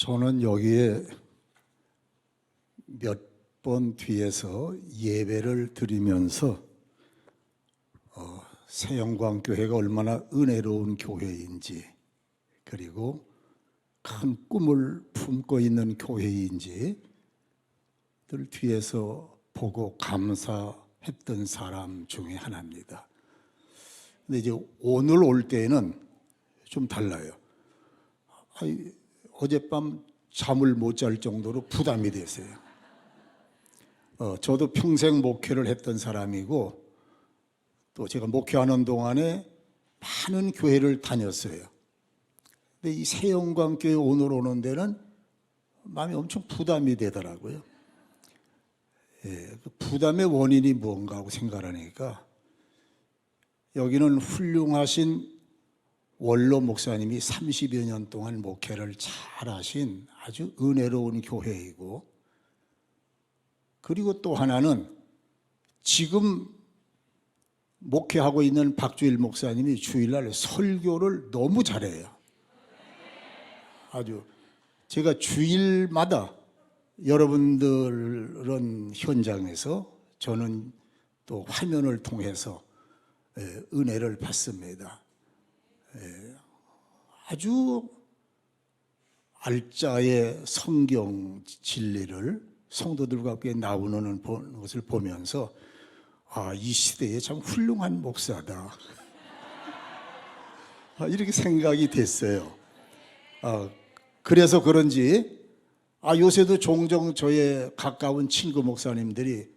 저는 여기에 몇 번 뒤에서 예배를 드리면서 새영광교회가 얼마나 은혜로운 교회인지, 그리고 큰 꿈을 품고 있는 교회인지 늘 뒤에서 보고 감사했던 사람 중에 하나입니다. 근데 이제 오늘 올 때는 좀 달라요. 어젯밤 잠을 못 잘 정도로 부담이 됐어요. 저도 평생 목회를 했던 사람이고, 또 제가 목회하는 동안에 많은 교회를 다녔어요. 근데 이 새영광교회 오늘 오는 데는 마음이 엄청 부담이 되더라고요. 그 부담의 원인이 뭔가 하고 생각하니까, 여기는 훌륭하신 원로 목사님이 30여 년 동안 목회를 잘 하신 아주 은혜로운 교회이고, 그리고 또 하나는 지금 목회하고 있는 박주일 목사님이 주일날 설교를 너무 잘해요. 아주 제가 주일마다 여러분들은 현장에서, 저는 또 화면을 통해서 은혜를 받습니다. 아주 알짜의 성경 진리를 성도들과 함께 나누는 것을 보면서 이 시대에 참 훌륭한 목사다 이렇게 생각이 됐어요. 그래서 그런지 요새도 종종 저의 가까운 친구 목사님들이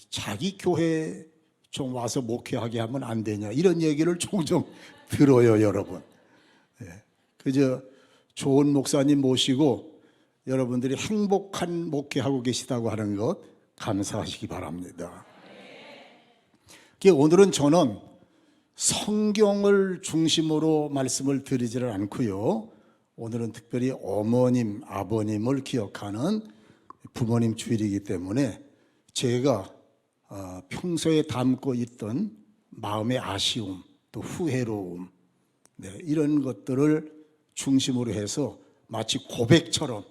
자기 교회 좀 와서 목회하게 하면 안 되냐, 이런 얘기를 종종 들어요, 여러분. 그저 좋은 목사님 모시고 여러분들이 행복한 목회하고 계시다고 하는 것 감사하시기 바랍니다. 오늘은 저는 성경을 중심으로 말씀을 드리지를 않고요. 오늘은 특별히 어머님, 아버님을 기억하는 부모님 주일이기 때문에 제가 평소에 담고 있던 마음의 아쉬움, 또 후회로움, 이런 것들을 중심으로 해서 마치 고백처럼,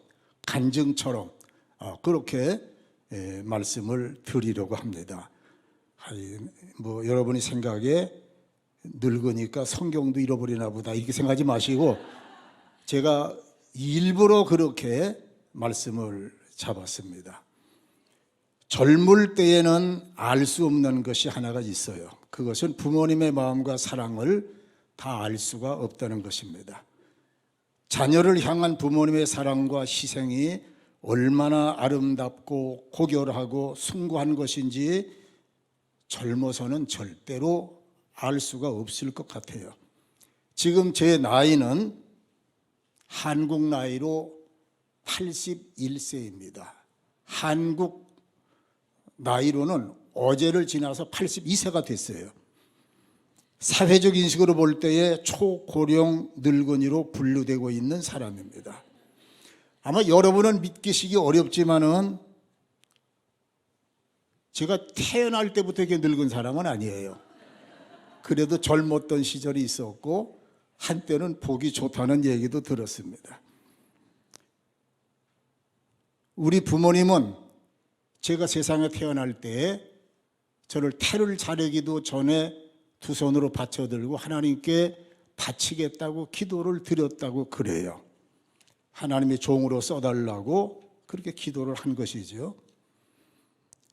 간증처럼 그렇게 말씀을 드리려고 합니다. 여러분이 생각에 늙으니까 성경도 잃어버리나 보다 이렇게 생각하지 마시고, 제가 일부러 그렇게 말씀을 잡았습니다. 젊을 때에는 알 수 없는 것이 하나가 있어요. 그것은 부모님의 마음과 사랑을 다 알 수가 없다는 것입니다. 자녀를 향한 부모님의 사랑과 희생이 얼마나 아름답고 고결하고 숭고한 것인지 젊어서는 절대로 알 수가 없을 것 같아요. 지금 제 나이는 한국 나이로 81세입니다. 한국 나이로는 어제를 지나서 82세가 됐어요. 사회적 인식으로 볼 때에 초고령 늙은이로 분류되고 있는 사람입니다. 아마 여러분은 믿기시기 어렵지만은 제가 태어날 때부터 이렇게 늙은 사람은 아니에요. 그래도 젊었던 시절이 있었고 한때는 보기 좋다는 얘기도 들었습니다. 우리 부모님은 제가 세상에 태어날 때 저를 태를 자르기도 전에 두 손으로 받쳐들고 하나님께 바치겠다고 기도를 드렸다고 그래요. 하나님의 종으로 써달라고 그렇게 기도를 한 것이죠.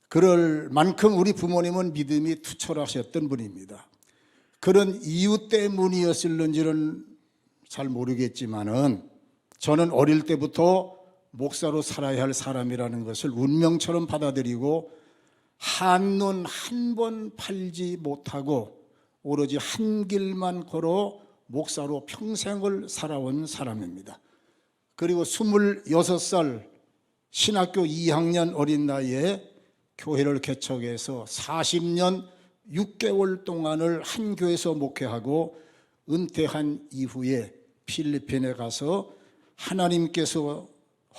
그럴 만큼 우리 부모님은 믿음이 투철하셨던 분입니다. 그런 이유 때문이었을는지는 잘 모르겠지만은 저는 어릴 때부터 목사로 살아야 할 사람이라는 것을 운명처럼 받아들이고 한눈 한 번 팔지 못하고 오로지 한 길만 걸어 목사로 평생을 살아온 사람입니다. 그리고 26살 신학교 2학년 어린 나이에 교회를 개척해서 40년 6개월 동안을 한 교회에서 목회하고 은퇴한 이후에 필리핀에 가서 하나님께서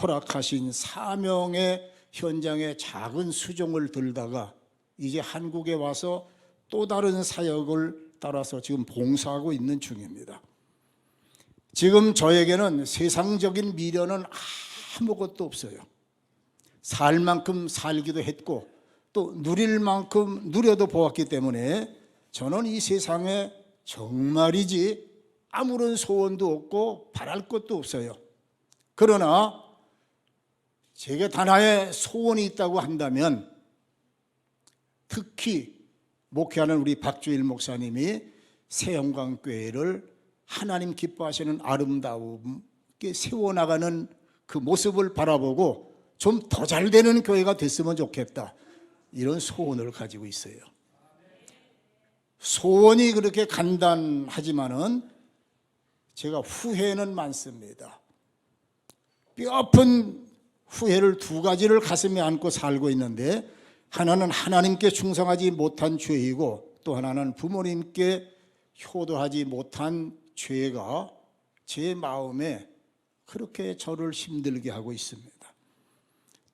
허락하신 사명의 현장에 작은 수종을 들다가 이제 한국에 와서 또 다른 사역을 따라서 지금 봉사하고 있는 중입니다. 지금 저에게는 세상적인 미련은 아무것도 없어요. 살 만큼 살기도 했고 또 누릴 만큼 누려도 보았기 때문에 저는 이 세상에 정말이지 아무런 소원도 없고 바랄 것도 없어요. 그러나 제게 단 하나의 소원이 있다고 한다면 특히 목회하는 우리 박주일 목사님이 새영광교회를 하나님 기뻐하시는 아름다움께 세워나가는 그 모습을 바라보고 좀 더 잘 되는 교회가 됐으면 좋겠다, 이런 소원을 가지고 있어요. 소원이 그렇게 간단하지만은 제가 후회는 많습니다. 뼈아픈 후회를 두 가지를 가슴에 안고 살고 있는데, 하나는 하나님께 충성하지 못한 죄이고 또 하나는 부모님께 효도하지 못한 죄가 제 마음에 그렇게 저를 힘들게 하고 있습니다.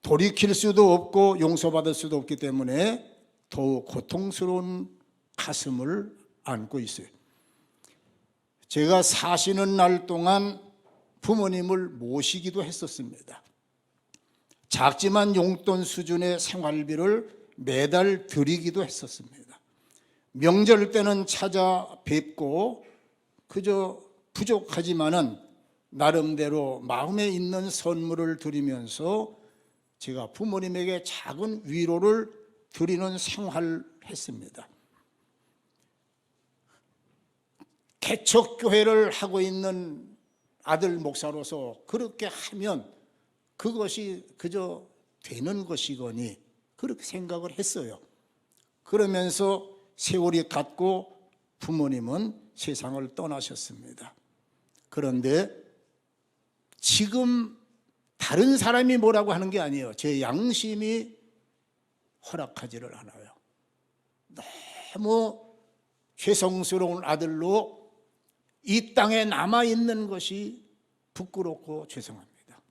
돌이킬 수도 없고 용서받을 수도 없기 때문에 더욱 고통스러운 가슴을 안고 있어요. 제가 사시는 날 동안 부모님을 모시기도 했었습니다. 작지만 용돈 수준의 생활비를 매달 드리기도 했었습니다. 명절 때는 찾아뵙고 그저 부족하지만은 나름대로 마음에 있는 선물을 드리면서 제가 부모님에게 작은 위로를 드리는 생활을 했습니다. 개척교회를 하고 있는 아들 목사로서 그렇게 하면 그것이 그저 되는 것이거니 그렇게 생각을 했어요. 그러면서 세월이 갔고 부모님은 세상을 떠나셨습니다. 그런데 지금 다른 사람이 뭐라고 하는 게 아니에요. 제 양심이 허락하지를 않아요. 너무 죄성스러운 아들로 이 땅에 남아있는 것이 부끄럽고 죄송합니다.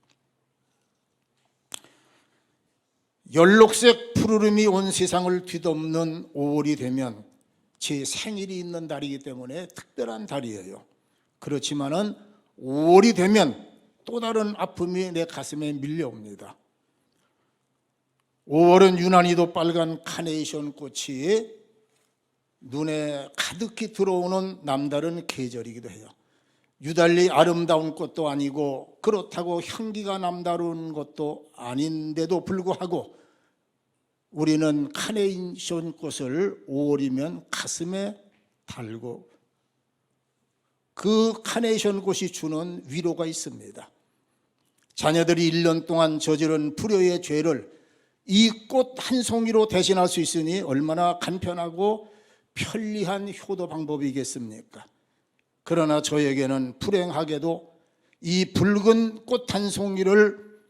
연록색 푸르름이 온 세상을 뒤덮는 5월이 되면 제 생일이 있는 달이기 때문에 특별한 달이에요. 그렇지만은 5월이 되면 또 다른 아픔이 내 가슴에 밀려옵니다. 5월은 유난히도 빨간 카네이션 꽃이 눈에 가득히 들어오는 남다른 계절이기도 해요. 유달리 아름다운 꽃도 아니고 그렇다고 향기가 남다른 것도 아닌데도 불구하고 우리는 카네이션 꽃을 5월이면 가슴에 달고 그 카네이션 꽃이 주는 위로가 있습니다. 자녀들이 1년 동안 저지른 불효의 죄를 이 꽃 한 송이로 대신할 수 있으니 얼마나 간편하고 편리한 효도 방법이겠습니까? 그러나 저에게는 불행하게도 이 붉은 꽃 한 송이를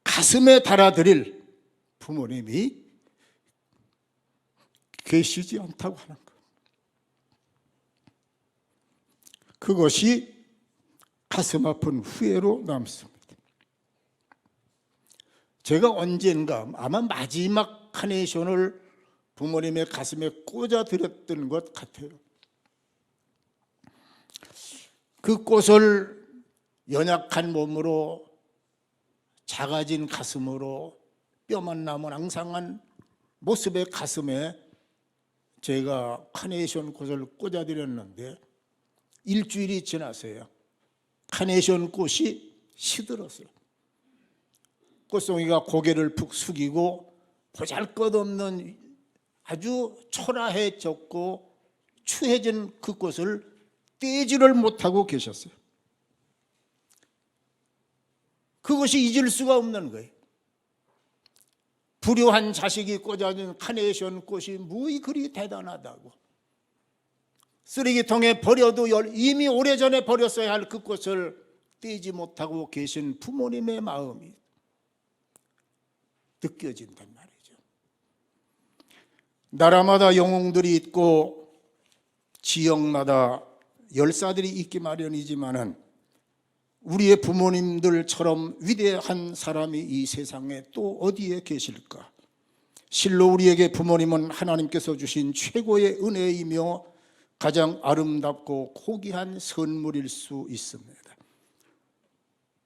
가슴에 달아드릴 부모님이 계시지 않다고 하는 것. 그것이 가슴 아픈 후회로 남습니다. 제가 언젠가 아마 마지막 카네이션을 부모님의 가슴에 꽂아드렸던 것 같아요. 그 꽃을 연약한 몸으로 작아진 가슴으로 뼈만 남은 앙상한 모습의 가슴에 제가 카네이션 꽃을 꽂아드렸는데 일주일이 지났어요. 카네이션 꽃이 시들었어요. 꽃송이가 고개를 푹 숙이고 보잘것없는 아주 초라해졌고 추해진 그 꽃을 떼지를 못하고 계셨어요. 그것이 잊을 수가 없는 거예요. 불효한 자식이 꽂아준 카네이션 꽃이 무이 그리 대단하다고. 쓰레기통에 버려도 이미 오래전에 버렸어야 할 그 꽃을 떼지 못하고 계신 부모님의 마음이 느껴진단 말이죠. 나라마다 영웅들이 있고 지역마다 열사들이 있기 마련이지만은 우리의 부모님들처럼 위대한 사람이 이 세상에 또 어디에 계실까? 실로 우리에게 부모님은 하나님께서 주신 최고의 은혜이며 가장 아름답고 고귀한 선물일 수 있습니다.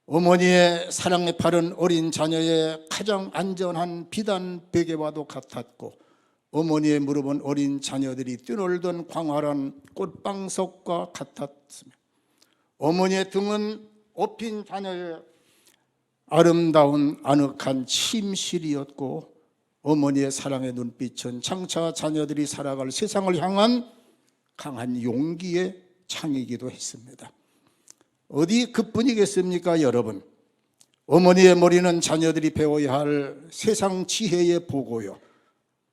어머니의 사랑에 바른 어린 자녀의 가장 안전한 비단 베개와도 같았고, 어머니의 무릎은 어린 자녀들이 뛰놀던 광활한 꽃방석과 같았으며, 어머니의 등은 업힌 자녀의 아름다운 아늑한 침실이었고, 어머니의 사랑의 눈빛은 장차 자녀들이 살아갈 세상을 향한 강한 용기의 창이기도 했습니다. 어디 그뿐이겠습니까, 여러분? 어머니의 머리는 자녀들이 배워야 할 세상 지혜의 보고요,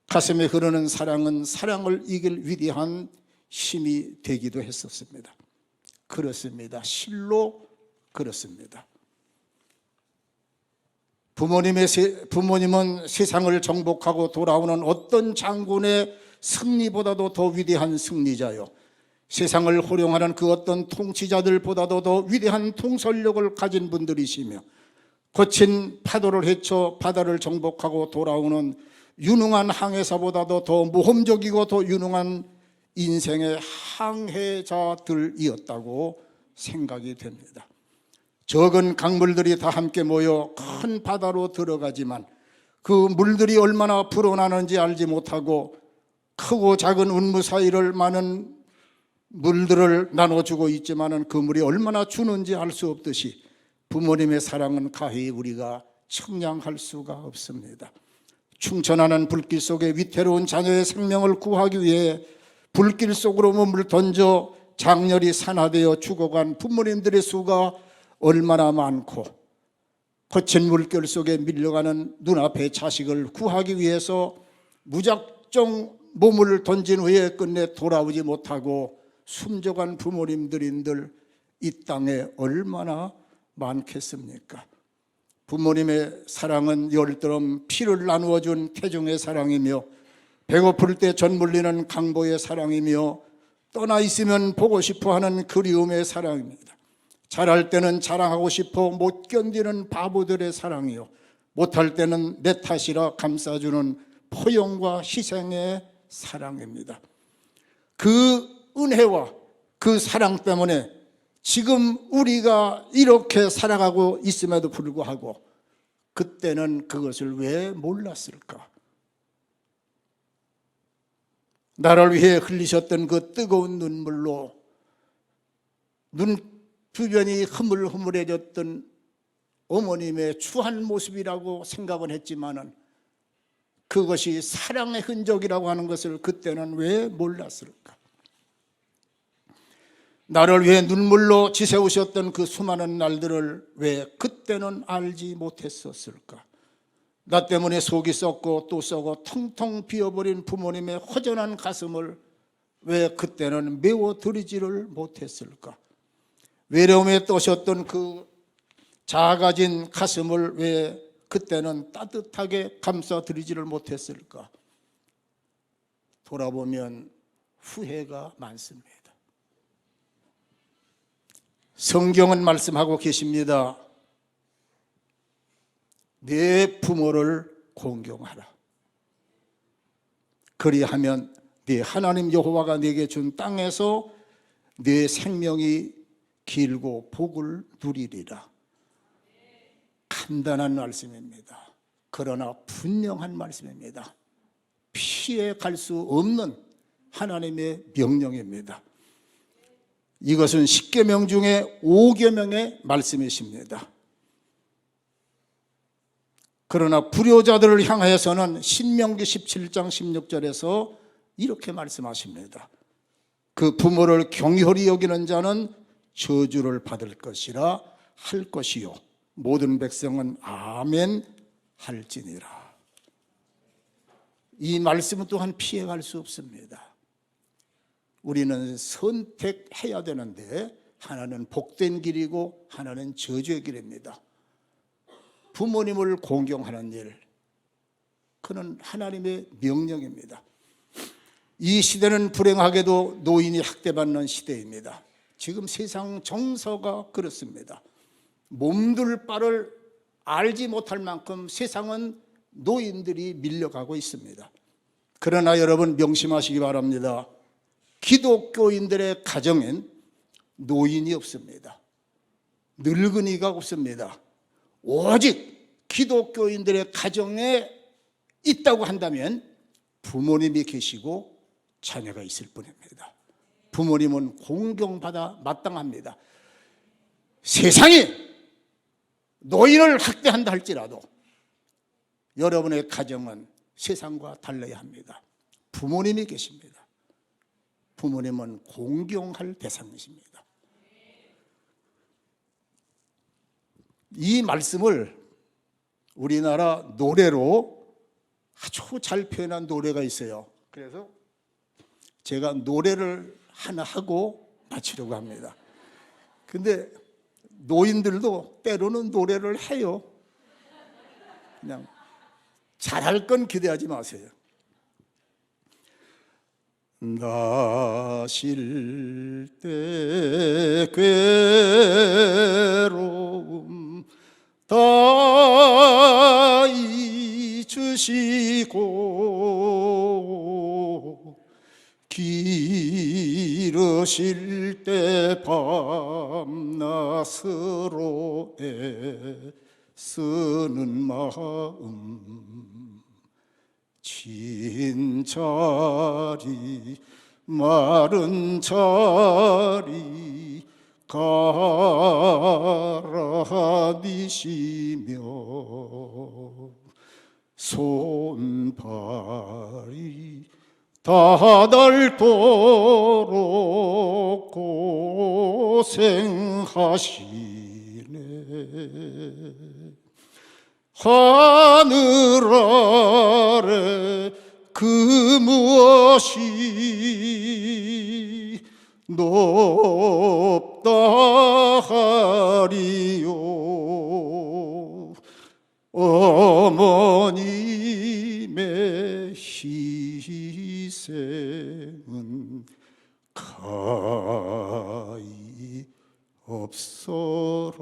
가슴에 흐르는 사랑은 사랑을 이길 위대한 힘이 되기도 했었습니다. 그렇습니다. 실로 그렇습니다. 부모님은 세상을 정복하고 돌아오는 어떤 장군의 승리보다도 더 위대한 승리자요, 세상을 호령하는 그 어떤 통치자들보다도 더 위대한 통솔력을 가진 분들이시며, 거친 파도를 헤쳐 바다를 정복하고 돌아오는 유능한 항해사보다도 더 모험적이고 더 유능한 인생의 항해자들이었다고 생각이 됩니다. 적은 강물들이 다 함께 모여 큰 바다로 들어가지만 그 물들이 얼마나 불어나는지 알지 못하고, 크고 작은 운무 사이를 많은 물들을 나눠주고 있지만 그 물이 얼마나 주는지 알 수 없듯이 부모님의 사랑은 가히 우리가 측량할 수가 없습니다. 충천하는 불길 속에 위태로운 자녀의 생명을 구하기 위해 불길 속으로 몸을 던져 장렬히 산화되어 죽어간 부모님들의 수가 얼마나 많고, 거친 물결 속에 밀려가는 눈앞의 자식을 구하기 위해서 무작정 몸을 던진 후에 끝내 돌아오지 못하고 숨져간 부모님들인들 이 땅에 얼마나 많겠습니까? 부모님의 사랑은 열처럼 피를 나누어 준 태중의 사랑이며, 배고플 때 전 물리는 강보의 사랑이며, 떠나 있으면 보고 싶어 하는 그리움의 사랑입니다. 잘할 때는 자랑하고 싶어 못 견디는 바보들의 사랑이요, 못할 때는 내 탓이라 감싸주는 포용과 희생의 사랑입니다. 그 은혜와 그 사랑 때문에 지금 우리가 이렇게 살아가고 있음에도 불구하고 그때는 그것을 왜 몰랐을까? 나를 위해 흘리셨던 그 뜨거운 눈물로 눈 주변이 흐물흐물해졌던 어머님의 추한 모습이라고 생각은 했지만은 그것이 사랑의 흔적이라고 하는 것을 그때는 왜 몰랐을까? 나를 위해 눈물로 지새우셨던 그 수많은 날들을 왜 그때는 알지 못했었을까? 나 때문에 속이 썩고 또 썩어 텅텅 비어버린 부모님의 허전한 가슴을 왜 그때는 메워드리지를 못했을까? 외로움에 떠셨던 그 작아진 가슴을 왜 그때는 따뜻하게 감싸드리지를 못했을까? 돌아보면 후회가 많습니다. 성경은 말씀하고 계십니다. 내 부모를 공경하라. 그리하면 네 하나님 여호와가 네게 준 땅에서 네 생명이 길고 복을 누리리라. 간단한 말씀입니다. 그러나 분명한 말씀입니다. 피해 갈 수 없는 하나님의 명령입니다. 이것은 10계명 중에 5계명의 말씀이십니다. 그러나 불효자들을 향하여서는 신명기 17장 16절에서 이렇게 말씀하십니다. 그 부모를 경홀히 여기는 자는 저주를 받을 것이라 할 것이요 모든 백성은 아멘 할지니라. 이 말씀은 또한 피해갈 수 없습니다. 우리는 선택해야 되는데 하나는 복된 길이고 하나는 저주의 길입니다. 부모님을 공경하는 일, 그는 하나님의 명령입니다. 이 시대는 불행하게도 노인이 학대받는 시대입니다. 지금 세상 정서가 그렇습니다. 몸둘 바를 알지 못할 만큼 세상은 노인들이 밀려가고 있습니다. 그러나 여러분 명심하시기 바랍니다. 기독교인들의 가정엔 노인이 없습니다. 늙은이가 없습니다. 오직 기독교인들의 가정에 있다고 한다면 부모님이 계시고 자녀가 있을 뿐입니다. 부모님은 공경받아 마땅합니다. 세상이 노인을 학대한다 할지라도 여러분의 가정은 세상과 달라야 합니다. 부모님이 계십니다. 부모님은 공경할 대상이십니다. 이 말씀을 우리나라 노래로 아주 잘 표현한 노래가 있어요. 그래서 제가 노래를 하나 하고 마치려고 합니다. 근데 노인들도 때로는 노래를 해요. 그냥 잘할 건 기대하지 마세요. 나실 때 괴로움 다 잊으시고 기르실 때 밤낮으로 애쓰는 마음 진자리 마른 자리 갈아디시며 손발이 다닳도록 고생하시네. 하늘 아래 그 무엇이 높다 하리요. 어머님의 희생은 가히 없어라.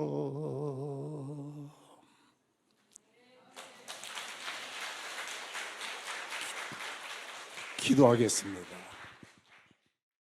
기도하겠습니다.